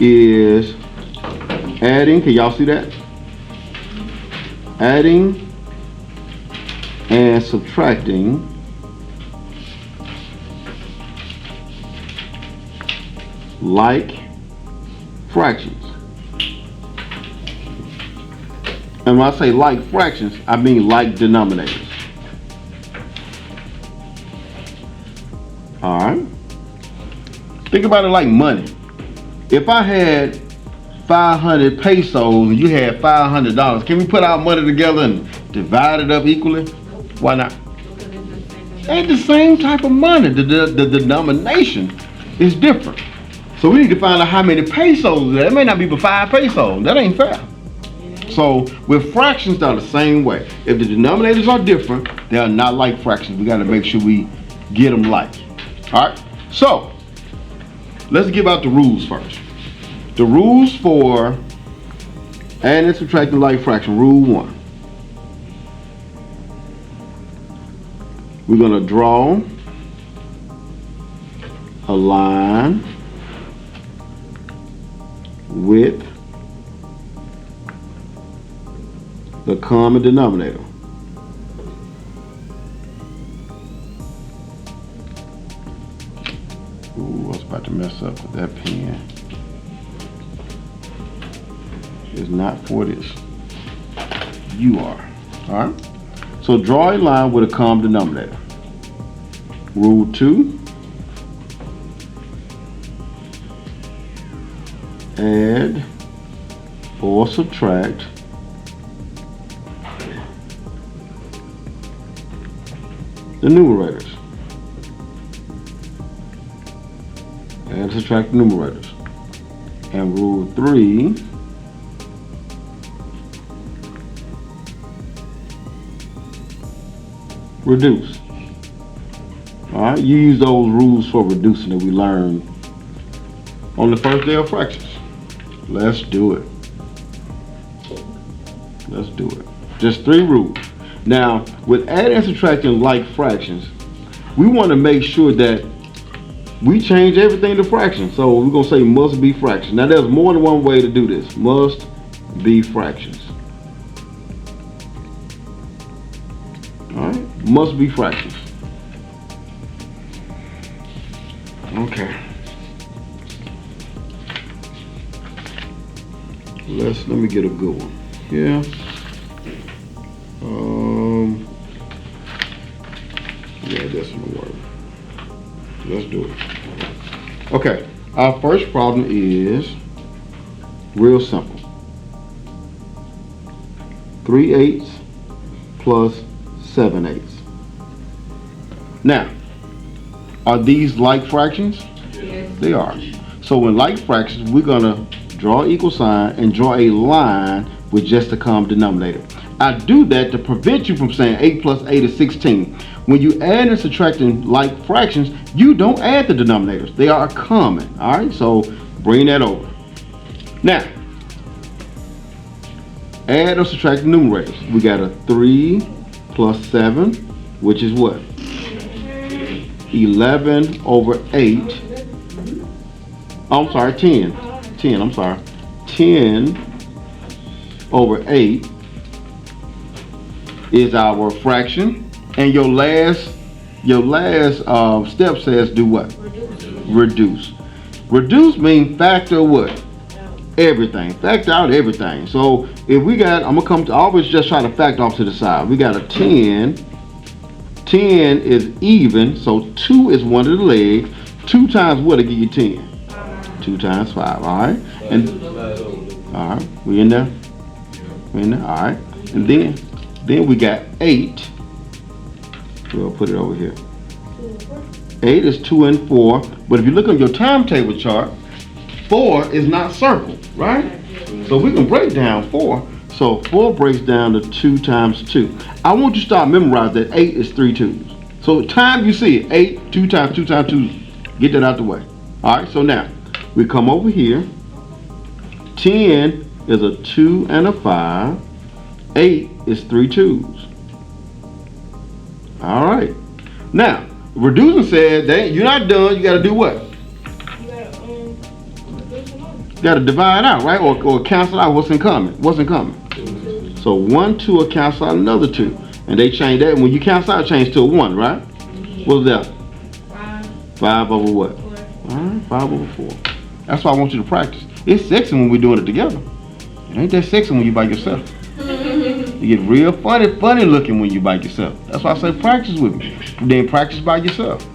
is adding, can y'all see that? Adding and subtracting like fractions. And when I say like fractions, I mean like denominators. Alright? Think about it like money. If I had 500 pesos and you had $500, can we put our money together and divide it up equally? Why not? Ain't the same type of money. The denomination is different. So we need to find out how many pesos there. It may not be but 5 pesos. That ain't fair. So with fractions, they're the same way. If the denominators are different, they are not like fractions. We got to make sure we get them like. All right. So let's give out the rules first. The rules for adding and subtracting like fraction. Rule 1. We're going to draw a line with the common denominator. Ooh, I was about to mess up with that pen. It's not for this. You are. Alright? So draw a line with a common denominator. Rule 2. Add or subtract the numerators. And subtract the numerators. And rule 3, reduce. Alright, you use those rules for reducing that we learned on the first day of fractions. Let's do it. Let's do it. Just 3 rules. Now, with adding and subtracting like fractions, we want to make sure that we change everything to fractions. So we're going to say must be fractions. Now, there's more than one way to do this. Must be fractions. All right? Must be fractions. Okay. Let me get a good one. Yeah. Yeah, this one will work. Let's do it. Okay. Our first problem is real simple. 3/8 plus 7/8. Now, are these like fractions? Yes. They are. So in like fractions, we're gonna draw an equal sign and draw a line with just the common denominator. I do that to prevent you from saying 8 plus 8 is 16. When you add and subtracting like fractions, you don't add the denominators. They are common. All right, so bring that over. Now, add or subtract the numerators. We got a 3 plus 7, which is what? 11 over 8. Oh, I'm sorry, 10. 10, I'm sorry. 10 over 8 is our fraction. And your last step says do what? Reduce. Reduce means factor what? Everything. Factor out everything. So if we got, I'm gonna come to always just try to factor off to the side. We got a 10. 10 is even, so 2 is one of the legs. 2 times what to give you 10? 2 times 5, alright? And alright, we in there? We in there? Alright. And then we got 8. We'll put it over here. 8 is 2 and 4. But if you look on your timetable chart, 4 is not circled, right? So we can break down 4. So 4 breaks down to 2 times 2. I want you to start memorizing that 8 is 3 2s. So time you see it, 8, 2 times 2 times 2. Get that out the way. Alright, so now we come over here. 10 is a 2 and a 5. 8 is 3 2s. All right. Now, reducing said that you're not done. You got to do what? Got to divide out, right? Or cancel out what's in common. What's in common? So 1, 2 will cancel out another 2. And they change that. When you cancel out, change to a 1, right? What's that? 5 over what? 4. All right, 5 over 4. That's why I want you to practice. It's sexy when we're doing it together. It ain't that sexy when you by yourself. You get real funny looking when you by yourself. That's why I say practice with me. Then practice by yourself.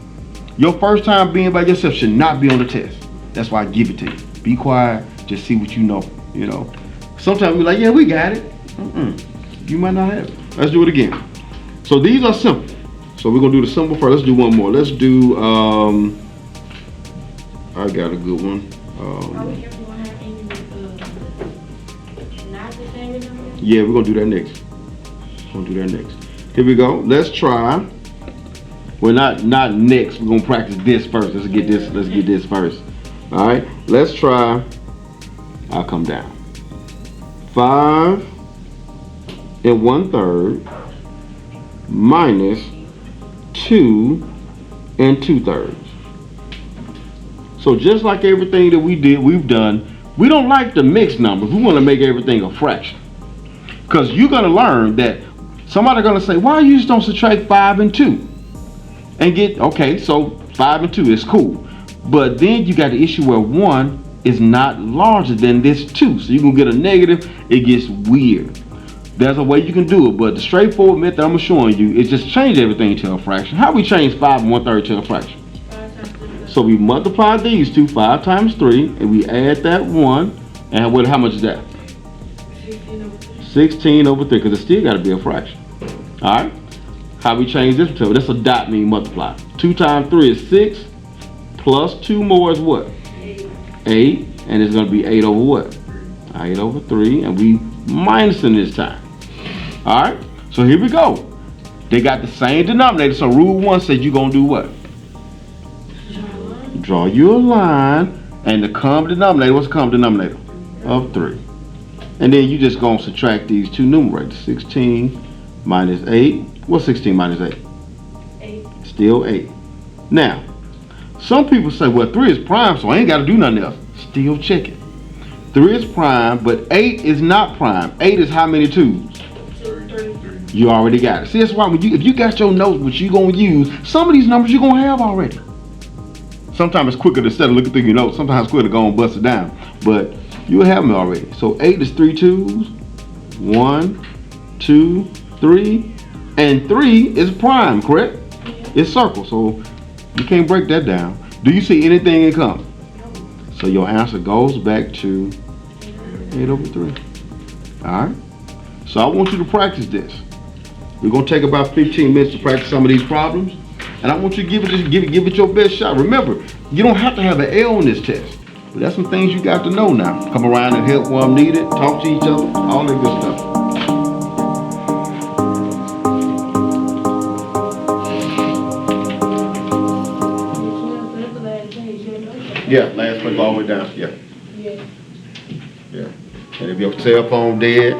Your first time being by yourself should not be on the test. That's why I give it to you. Be quiet, just see what you know. You know. Sometimes we're like, yeah, we got it. You might not have it. Let's do it again. So these are simple. So we're gonna do the simple first. Let's do one more. Let's do I got a good one. Yeah, we're gonna do that next. Here we go. Let's try. Well, not next. We're gonna practice this first. Let's get this first. All right. Let's try. I'll come down. 5 1/3 minus 2 2/3. So just like everything that we've done, we don't like the mixed numbers. We want to make everything a fraction. Because you're going to learn that somebody's going to say, why you just don't subtract 5 and 2? And get, okay, so 5 and 2 is cool. But then you got the issue where 1 is not larger than this 2. So you're going to get a negative. It gets weird. There's a way you can do it, but the straightforward method I'm showing you is just change everything to a fraction. How we change 5 1/3 to a fraction? So we multiply these two, 5 times 3, and we add that 1, and how much is that? 16 over 3, because it still got to be a fraction. All right? How we change this to? That's a dot mean multiply. 2 times 3 is 6, plus 2 more is what? 8, and it's going to be 8 over what? 8 over 3, and we minusing this time. All right? So here we go. They got the same denominator, so rule 1 says you're going to do what? Draw you a line, and the common denominator, what's the common denominator? Of 3. And then you just going to subtract these two numerators. 16 minus 8. What's 16 minus 8? 8. Still 8. Now, some people say, well, 3 is prime, so I ain't got to do nothing else. Still check it. 3 is prime, but 8 is not prime. 8 is how many 2s? 3. You already got it. See, that's why if you got your notes, which you're going to use, some of these numbers you're going to have already. Sometimes it's quicker to instead of looking through your notes. Sometimes it's quicker to go and bust it down. But you'll have them already. So 8 is 3 2s. 1, 2, 3. And 3 is prime, correct? It's circle, so you can't break that down. Do you see anything in common? So your answer goes back to 8 over 3. Alright? So I want you to practice this. We're going to take about 15 minutes to practice some of these problems. And I want you to give it your best shot. Remember, you don't have to have an L on this test. But that's some things you got to know now. Come around and help where I'm needed, talk to each other, all that good stuff. Yeah, last page all the way down. Yeah. And if your cell phone dead,